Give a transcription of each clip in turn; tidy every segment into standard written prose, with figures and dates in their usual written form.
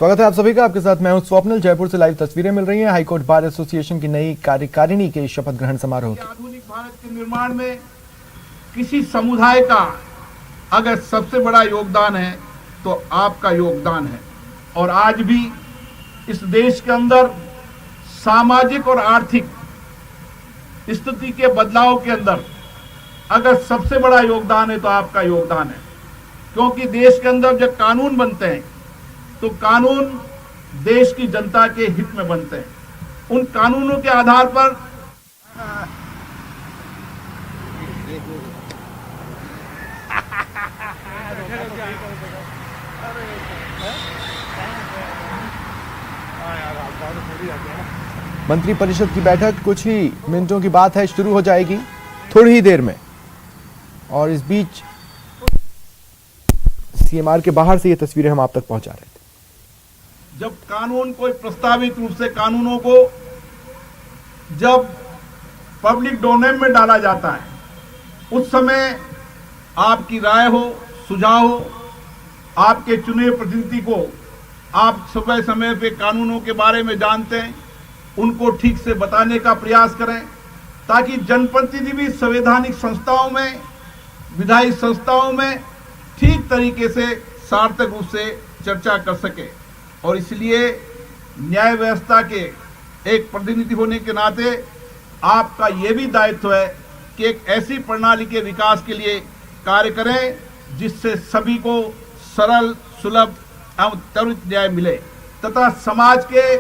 स्वागत है आप सभी का। आपके साथ मैं हूं स्वप्निल। जयपुर से लाइव तस्वीरें मिल रही हैं हाईकोर्ट बार एसोसिएशन की नई कार्यकारिणी के शपथ ग्रहण समारोह की। आधुनिक भारत के निर्माण में किसी समुदाय का अगर सबसे बड़ा योगदान है तो आपका योगदान है। और आज भी इस देश के अंदर सामाजिक और आर्थिक स्थिति के बदलाव के अंदर अगर सबसे बड़ा योगदान है तो आपका योगदान है। क्योंकि देश के अंदर जब कानून बनते हैं तो कानून देश की जनता के हित में बनते हैं। उन कानूनों के आधार पर मंत्रिपरिषद की बैठक कुछ ही मिनटों की बात है, शुरू हो जाएगी थोड़ी ही देर में। और इस बीच सीएमआर के बाहर से ये तस्वीरें हम आप तक पहुंचा रहे थे। जब कानून कोई प्रस्तावित रूप से कानूनों को जब पब्लिक डोमेन में डाला जाता है उस समय आपकी राय हो, सुझाव हो, आपके चुने हुए प्रतिनिधि को आप समय समय पे कानूनों के बारे में जानते हैं, उनको ठीक से बताने का प्रयास करें ताकि जनप्रतिनिधि भी संवैधानिक संस्थाओं में, विधायी संस्थाओं में ठीक तरीके से सार्थक रूप से चर्चा कर सके। और इसलिए न्याय व्यवस्था के एक प्रतिनिधि होने के नाते आपका ये भी दायित्व है कि एक ऐसी प्रणाली के विकास के लिए कार्य करें जिससे सभी को सरल, सुलभ एवं त्वरित न्याय मिले तथा समाज के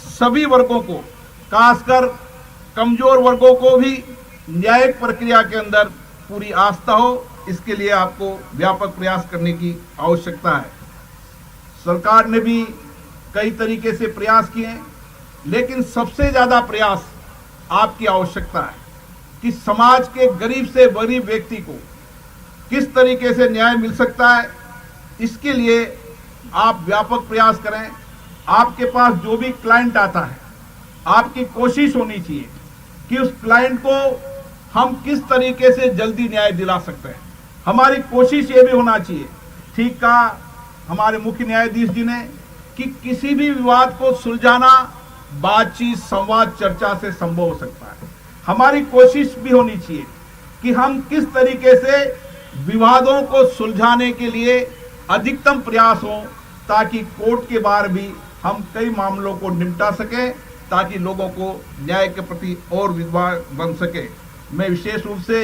सभी वर्गों को, खासकर कमजोर वर्गों को भी न्यायिक प्रक्रिया के अंदर पूरी आस्था हो। इसके लिए आपको व्यापक प्रयास करने की आवश्यकता है। सरकार ने भी कई तरीके से प्रयास किए हैं, लेकिन सबसे ज्यादा प्रयास आपकी आवश्यकता है कि समाज के गरीब से गरीब व्यक्ति को किस तरीके से न्याय मिल सकता है। इसके लिए आप व्यापक प्रयास करें। आपके पास जो भी क्लाइंट आता है, आपकी कोशिश होनी चाहिए कि उस क्लाइंट को हम किस तरीके से जल्दी न्याय दिला सकते हैं। हमारी कोशिश ये भी होना चाहिए, ठीक कहा हमारे मुख्य न्यायाधीश जी ने, कि किसी भी विवाद को सुलझाना बातचीत, संवाद, चर्चा से संभव हो सकता है। हमारी कोशिश भी होनी चाहिए कि हम किस तरीके से विवादों को सुलझाने के लिए अधिकतम प्रयास हो ताकि कोर्ट के बाहर भी हम कई मामलों को निपटा सकें ताकि लोगों को न्याय के प्रति और विश्वास बन सके। मैं विशेष रूप से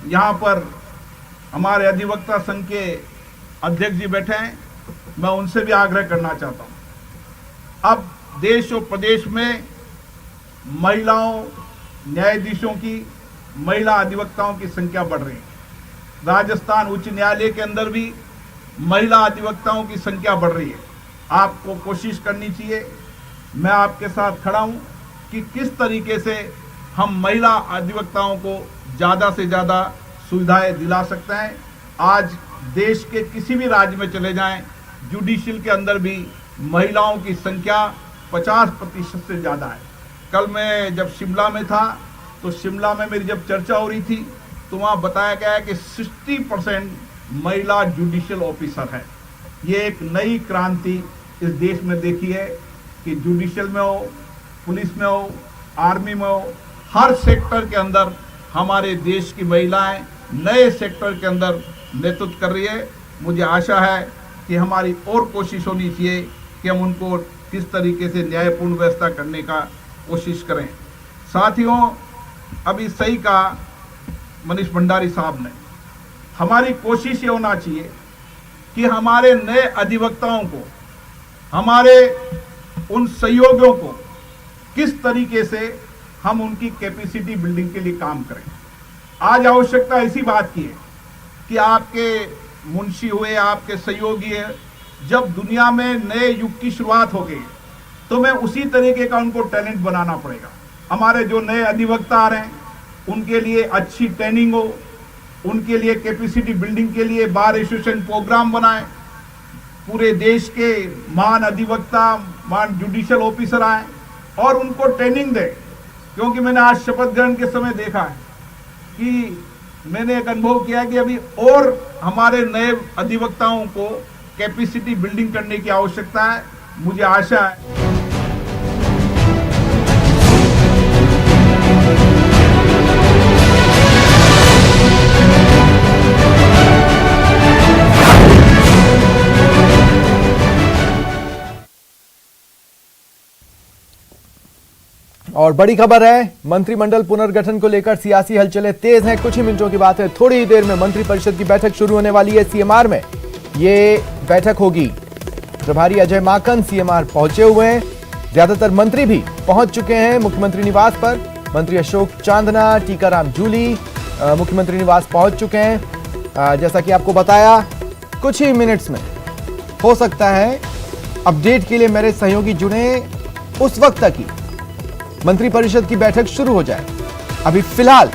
यहाँ पर हमारे अधिवक्ता संघ के अध्यक्ष जी बैठे हैं, मैं उनसे भी आग्रह करना चाहता हूँ। अब देश और प्रदेश में महिलाओं न्यायाधीशों की, महिला अधिवक्ताओं की संख्या बढ़ रही है। राजस्थान उच्च न्यायालय के अंदर भी महिला अधिवक्ताओं की संख्या बढ़ रही है। आपको कोशिश करनी चाहिए, मैं आपके साथ खड़ा हूँ कि किस तरीके से हम महिला अधिवक्ताओं को ज़्यादा से ज़्यादा सुविधाएं दिला सकते हैं। आज देश के किसी भी राज्य में चले जाएं, जुडिशियल के अंदर भी महिलाओं की संख्या 50% से ज़्यादा है। कल मैं जब शिमला में था तो शिमला में मेरी जब चर्चा हो रही थी तो वहाँ बताया गया है कि 60% महिला जुडिशियल ऑफिसर है। ये एक नई क्रांति इस देश में देखी है कि जुडिशियल में हो, पुलिस में हो, आर्मी में हो, हर सेक्टर के अंदर हमारे देश की महिलाएं नए सेक्टर के अंदर नेतृत्व कर रही है। मुझे आशा है कि हमारी और कोशिश होनी चाहिए कि हम उनको किस तरीके से न्यायपूर्ण व्यवस्था करने का कोशिश करें। साथियों, अभी सही कहा मनीष भंडारी साहब ने, हमारी कोशिश ये होना चाहिए कि हमारे नए अधिवक्ताओं को, हमारे उन सहयोगियों को किस तरीके से हम उनकी कैपेसिटी बिल्डिंग के लिए काम करें। आज आवश्यकता इसी बात की है कि आपके मुंशी हुए, आपके सहयोगी है, जब दुनिया में नए युग की शुरुआत हो गई तो मैं उसी तरीके का उनको टैलेंट बनाना पड़ेगा। हमारे जो नए अधिवक्ता आ रहे हैं उनके लिए अच्छी ट्रेनिंग हो, उनके लिए कैपेसिटी बिल्डिंग के लिए बार एसोसिएशन प्रोग्राम बनाए, पूरे देश के महान अधिवक्ता, महान जुडिशियल ऑफिसर आए और उनको ट्रेनिंग दे। क्योंकि मैंने आज शपथ ग्रहण के समय देखा है कि मैंने एक अनुभव किया कि अभी और हमारे नए अधिवक्ताओं को कैपेसिटी बिल्डिंग करने की आवश्यकता है। मुझे आशा है और बड़ी खबर है, मंत्रिमंडल पुनर्गठन को लेकर सियासी हलचलें तेज हैं। कुछ ही मिनटों की बात है, थोड़ी ही देर में मंत्रिपरिषद की बैठक शुरू होने वाली है। सीएमआर में ये बैठक होगी। प्रभारी अजय माकन सीएमआर पहुंचे हुए हैं। ज्यादातर मंत्री भी पहुंच चुके हैं मुख्यमंत्री निवास पर। मंत्री अशोक चांदना, टीकाराम जूली मुख्यमंत्री निवास पहुंच चुके हैं। जैसा कि आपको बताया, कुछ ही मिनट्स में हो सकता है अपडेट के लिए मेरे सहयोगी जुड़े, उस वक्त तक ही मंत्रिपरिषद की बैठक शुरू हो जाए। अभी फिलहाल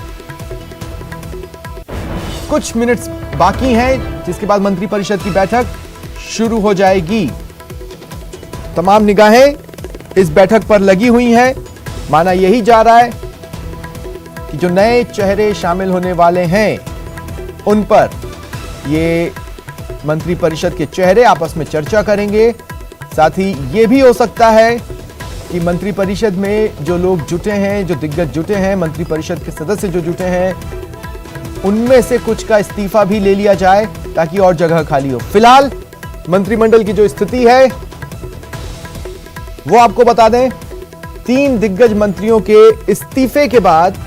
कुछ मिनट्स बाकी हैं, जिसके बाद मंत्रिपरिषद की बैठक शुरू हो जाएगी। तमाम निगाहें इस बैठक पर लगी हुई हैं। माना यही जा रहा है कि जो नए चेहरे शामिल होने वाले हैं, उन पर ये मंत्रिपरिषद के चेहरे आपस में चर्चा करेंगे। साथ ही यह भी हो सकता है कि मंत्रिपरिषद में जो लोग जुटे हैं, जो दिग्गज जुटे हैं, मंत्रिपरिषद के सदस्य जो जुटे हैं, उनमें से कुछ का इस्तीफा भी ले लिया जाए ताकि और जगह खाली हो। फिलहाल मंत्रिमंडल की जो स्थिति है वो आपको बता दें। 3 दिग्गज मंत्रियों के इस्तीफे के बाद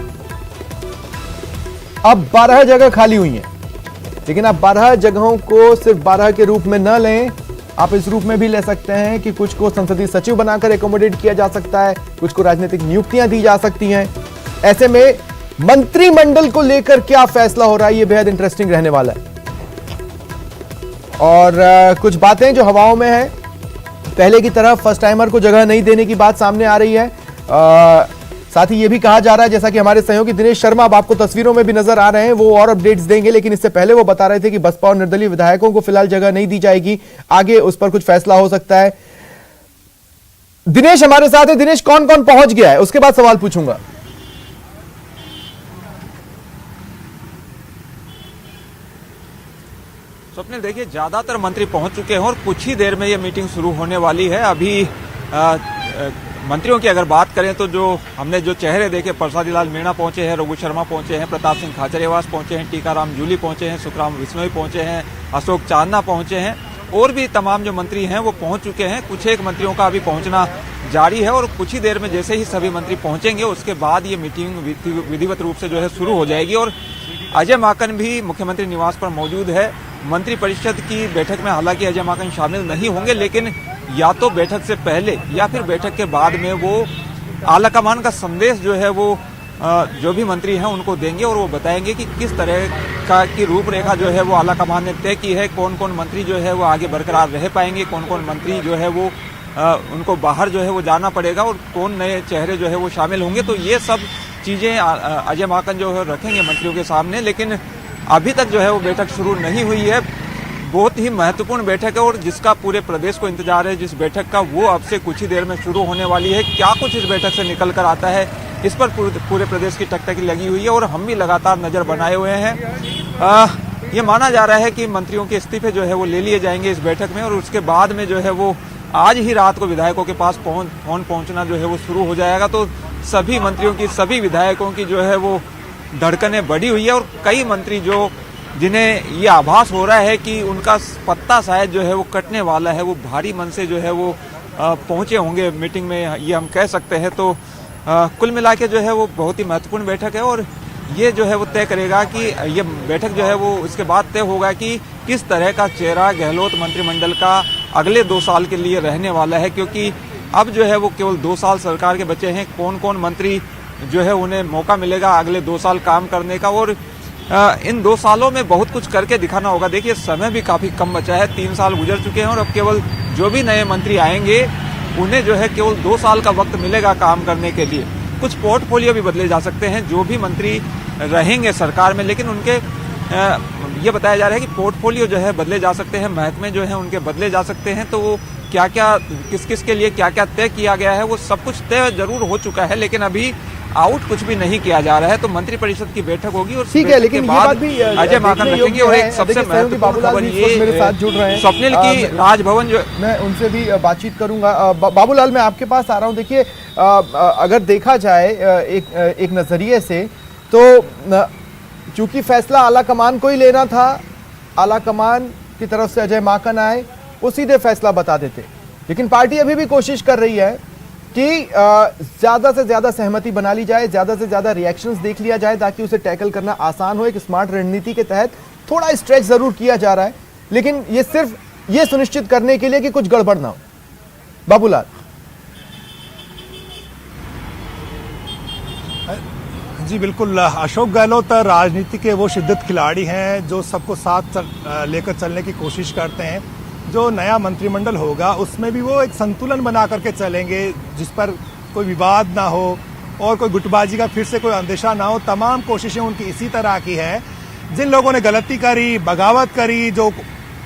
अब 12 जगह खाली हुई हैं। लेकिन आप 12 जगहों को सिर्फ 12 के रूप में न लें, आप इस रूप में भी ले सकते हैं कि कुछ को संसदीय सचिव बनाकर एकोमोडेट किया जा सकता है, कुछ को राजनीतिक नियुक्तियां दी जा सकती हैं। ऐसे में मंत्रिमंडल को लेकर क्या फैसला हो रहा है, यह बेहद इंटरेस्टिंग रहने वाला है। और कुछ बातें जो हवाओं में है, पहले की तरह फर्स्ट टाइमर को जगह नहीं देने की बात सामने आ रही है। साथ ही यह भी कहा जा रहा है, जैसा कि हमारे सहयोगी दिनेश शर्मा अब आपको तस्वीरों में भी नजर आ रहे हैं, वो और अपडेट्स देंगे। लेकिन इससे पहले वो बता रहे थे कि बसपा और निर्दलीय विधायकों को फिलहाल जगह नहीं दी जाएगी, आगे उस पर कुछ फैसला हो सकता है। दिनेश हमारे साथ है। दिनेश, कौन कौन पहुंच गया है, उसके बाद सवाल पूछूंगा। स्वप्निल, देखिए, ज्यादातर मंत्री पहुंच चुके हैं और कुछ ही देर में ये मीटिंग शुरू होने वाली है। अभी मंत्रियों की अगर बात करें तो जो हमने जो चेहरे देखे, प्रसादी लाल मीणा पहुंचे हैं, रघु शर्मा पहुंचे हैं, प्रताप सिंह खाचरियावास पहुंचे हैं, टीकाराम जूली पहुंचे हैं, सुखराम बिश्नोई पहुंचे हैं, अशोक चांदना पहुंचे हैं और भी तमाम जो मंत्री हैं वो पहुंच चुके हैं। कुछ एक मंत्रियों का अभी पहुंचना जारी है और कुछ ही देर में जैसे ही सभी मंत्री पहुंचेंगे उसके बाद ये मीटिंग विधिवत रूप से जो है शुरू हो जाएगी। और अजय माकन भी मुख्यमंत्री निवास पर मौजूद है। मंत्रिपरिषद की बैठक में हालांकि अजय माकन शामिल नहीं होंगे, लेकिन या तो बैठक से पहले या फिर बैठक के बाद में वो आलाकमान का संदेश जो है वो जो भी मंत्री हैं उनको देंगे और वो बताएंगे कि किस तरह की रूपरेखा जो है वो आलाकमान ने तय की है, कौन कौन मंत्री जो है वो आगे बरकरार रह पाएंगे, कौन कौन मंत्री जो है वो उनको बाहर जो है वो जाना पड़ेगा और कौन नए चेहरे जो है वो शामिल होंगे। तो ये सब चीजें अजय माकन जो है रखेंगे मंत्रियों के सामने। लेकिन अभी तक जो है वो बैठक शुरू नहीं हुई है। बहुत ही महत्वपूर्ण बैठक है और जिसका पूरे प्रदेश को इंतजार है जिस बैठक का, वो अब से कुछ ही देर में शुरू होने वाली है। क्या कुछ इस बैठक से निकल कर आता है, इस पर पूरे प्रदेश की टकटकी लगी हुई है और हम भी लगातार नजर बनाए हुए हैं। ये माना जा रहा है कि मंत्रियों के इस्तीफे जो है वो ले लिए जाएंगे इस बैठक में और उसके बाद में जो है वो आज ही रात को विधायकों के पास फोन पहुंचना जो है वो शुरू हो जाएगा। तो सभी मंत्रियों की, सभी विधायकों की जो है वो धड़कनें बढ़ी हुई है और कई मंत्री जो जिन्हें ये आभास हो रहा है कि उनका पत्ता शायद जो है वो कटने वाला है, वो भारी मन से जो है वो पहुंचे होंगे मीटिंग में, ये हम कह सकते हैं। तो कुल मिला के जो है वो बहुत ही महत्वपूर्ण बैठक है और ये जो है वो तय करेगा कि ये बैठक जो है वो इसके बाद तय होगा कि किस तरह का चेहरा गहलोत मंत्रिमंडल का अगले 2 साल के लिए रहने वाला है। क्योंकि अब जो है वो केवल 2 साल सरकार के बचे हैं। कौन कौन मंत्री जो है उन्हें मौका मिलेगा अगले 2 साल काम करने का और इन 2 सालों में बहुत कुछ करके दिखाना होगा। देखिए, समय भी काफी कम बचा है, 3 साल गुजर चुके हैं और अब केवल जो भी नए मंत्री आएंगे उन्हें जो है केवल 2 साल का वक्त मिलेगा काम करने के लिए। कुछ पोर्टफोलियो भी बदले जा सकते हैं जो भी मंत्री रहेंगे सरकार में, लेकिन उनके ये बताया जा रहा है कि पोर्टफोलियो जो है बदले जा सकते हैं, महकमे जो है उनके बदले जा सकते हैं। तो वो क्या क्या, किस किस के लिए क्या क्या तय किया गया है वो सब कुछ तय जरूर हो चुका है, लेकिन अभी आउट कुछ भी नहीं किया जा रहा है। तो मंत्रिपरिषद की बैठक होगी और ठीक है, लेकिन ये बात भी अजय माकन रखेंगे। और एक सबसे महत्वपूर्ण खबर ये मेरे साथ जुड़ रहे हैं स्वप्निल की राजभवन जो मैं उनसे भी बातचीत करूंगा। बाबूलाल, मैं आपके पास आ रहा हूं। देखिए, अगर देखा जाए एक नजरिए से तो चूंकि फैसला आला कमान को ही लेना था, आला कमान की तरफ से अजय माकन आए, वो सीधे फैसला बता देते। लेकिन पार्टी अभी भी कोशिश कर रही है कि ज्यादा से ज्यादा सहमति बना ली जाए, ज्यादा से ज्यादा रिएक्शंस देख लिया जाए, ताकि उसे टैकल करना आसान हो। एक स्मार्ट रणनीति के तहत थोड़ा स्ट्रेच जरूर किया जा रहा है, लेकिन ये सिर्फ ये सुनिश्चित करने के लिए कि कुछ गड़बड़ ना हो। बाबूलाल जी बिल्कुल, अशोक गहलोत राजनीति के वो शिद्दत खिलाड़ी हैं जो सबको साथ लेकर चलने की कोशिश करते हैं। जो नया मंत्रिमंडल होगा उसमें भी वो एक संतुलन बना करके चलेंगे, जिस पर कोई विवाद ना हो और कोई गुटबाजी का फिर से कोई अंदेशा ना हो। तमाम कोशिशें उनकी इसी तरह की है। जिन लोगों ने गलती करी, बगावत करी, जो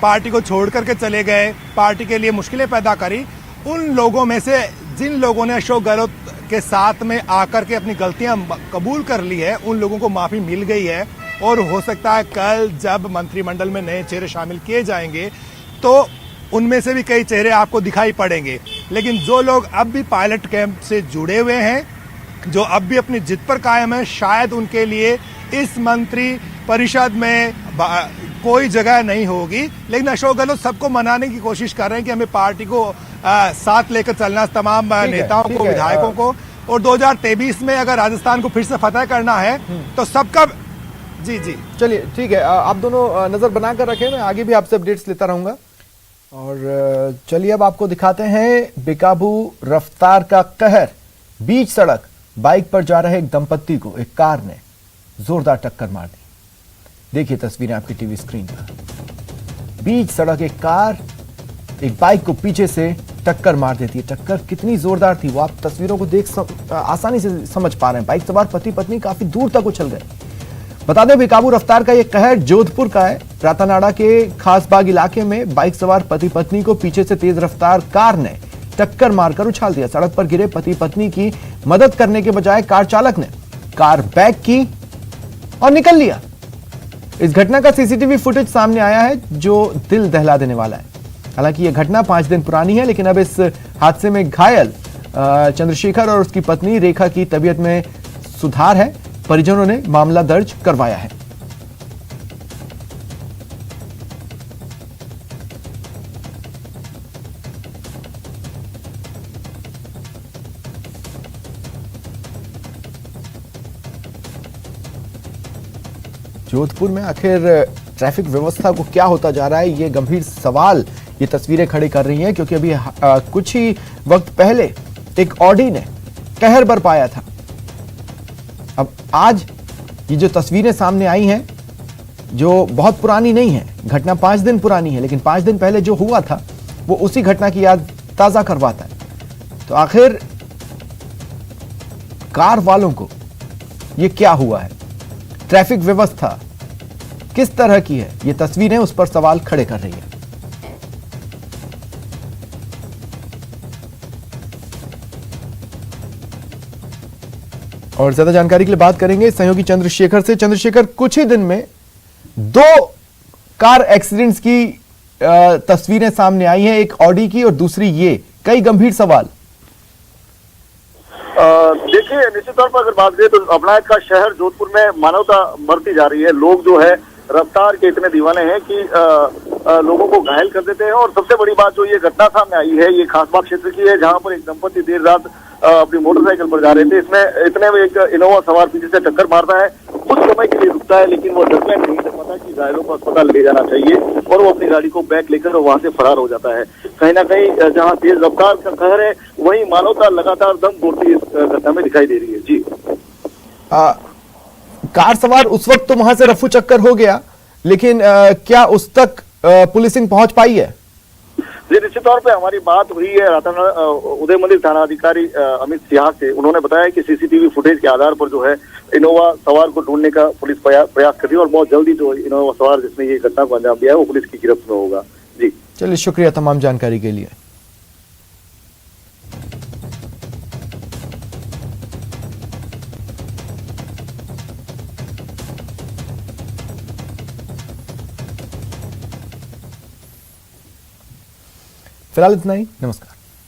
पार्टी को छोड़ करके चले गए, पार्टी के लिए मुश्किलें पैदा करी, उन लोगों में से जिन लोगों ने अशोक गहलोत के साथ में आकर के अपनी गलतियां कबूल कर ली है, उन लोगों को माफी मिल गई है। और हो सकता है कल जब मंत्रिमंडल में नए चेहरे शामिल किए जाएंगे तो उनमें से भी कई चेहरे आपको दिखाई पड़ेंगे। लेकिन जो लोग अब भी पायलट कैंप से जुड़े हुए हैं, जो अब भी अपनी जिद पर कायम है, शायद उनके लिए इस मंत्री परिषद में कोई जगह नहीं होगी। लेकिन अशोक गहलोत सबको मनाने की कोशिश कर रहे हैं कि हमें पार्टी को साथ लेकर चलना, तमाम नेताओं को, विधायकों को। और 2023 में अगर राजस्थान को फिर से फतह करना है तो सबका जी जी चलिए ठीक है, आप दोनों नजर बनाकर रखें, मैं आगे भी आपसे अपडेट्स लेता रहूंगा। और चलिए अब आपको दिखाते हैं बेकाबू रफ्तार का कहर। बीच सड़क बाइक पर जा रहे एक दंपत्ति को एक कार ने जोरदार टक्कर मार दी। देखिए तस्वीरें आपकी टीवी स्क्रीन पर। बीच सड़क एक कार एक बाइक को पीछे से टक्कर मार देती है। टक्कर कितनी जोरदार थी वो आप तस्वीरों को देख आसानी से समझ पा रहे हैं। बाइक सवार पति पत्नी काफी दूर तक उछल गए। बता दें बेकाबू रफ्तार का यह कहर जोधपुर का है। रातानाड़ा के खासबाग इलाके में बाइक सवार पति पत्नी को पीछे से तेज रफ्तार कार ने टक्कर मारकर उछाल दिया। सड़क पर गिरे पति पत्नी की मदद करने के बजाय कार चालक ने कार बैक की और निकल लिया। इस घटना का सीसीटीवी फुटेज सामने आया है जो दिल दहला देने वाला है। हालांकि यह घटना 5 दिन पुरानी है, लेकिन अब इस हादसे में घायल चंद्रशेखर और उसकी पत्नी रेखा की तबीयत में सुधार है। परिजनों ने मामला दर्ज करवाया है। जोधपुर में आखिर ट्रैफिक व्यवस्था को क्या होता जा रहा है, ये गंभीर सवाल ये तस्वीरें खड़ी कर रही हैं, क्योंकि अभी कुछ ही वक्त पहले एक ऑडी ने कहर बरपाया था। अब आज ये जो तस्वीरें सामने आई हैं, जो बहुत पुरानी नहीं है, घटना 5 दिन पुरानी है, लेकिन 5 दिन पहले जो हुआ था वो उसी घटना की याद ताजा करवाता है। तो आखिर कार वालों को ये क्या हुआ है, ट्रैफिक व्यवस्था किस तरह की है, ये तस्वीरें उस पर सवाल खड़े कर रही है। और ज्यादा जानकारी के लिए बात करेंगे सहयोगी चंद्रशेखर से। चंद्रशेखर, कुछ ही दिन में 2 कार एक्सीडेंट्स की तस्वीरें सामने आई हैं, एक ऑडी की और दूसरी ये, कई गंभीर सवाल। देखिए, निश्चित तौर पर अगर बात करें तो अपना का शहर जोधपुर में मानवता बढ़ती जा रही है। लोग जो है रफ्तार के इतने दीवाने हैं कि लोगों को घायल कर देते हैं। और सबसे बड़ी बात जो ये घटना सामने आई है, ये खासबाग क्षेत्र की है, जहां पर एक दंपति देर रात अपनी मोटरसाइकिल पर जा रहे थे। इसमें इतने में एक इनोवा सवार पीछे से टक्कर मारता है, कुछ समय के लिए रुकता है, लेकिन वो डरने नहीं पता कि घायलों को अस्पताल ले जाना चाहिए और वो अपनी गाड़ी को बैक लेकर वहां से फरार हो जाता है। कहीं ना कहीं जहां तेज रफ्तार का कहर है, वहीं मानवता लगातार दम तोड़ती इस घटना में दिखाई दे रही है। जी, कार सवार उस वक्त तो वहां से रफू चक्कर हो गया, लेकिन क्या उस तक पुलिसिंग पहुंच पाई है? जी, निश्चित तौर पे हमारी बात हुई है रातानाड़ा उदय मंदिर थाना अधिकारी अमित सिंह से। उन्होंने बताया कि सीसीटीवी फुटेज के आधार पर जो है इनोवा सवार को ढूंढने का पुलिस प्रयास कर रही है और बहुत जल्दी जो इनोवा सवार जिसने ये घटना को अंजाम दिया है वो पुलिस की गिरफ्त में होगा। जी चलिए, शुक्रिया तमाम जानकारी के लिए। फिलहाल इतना ही, नमस्कार।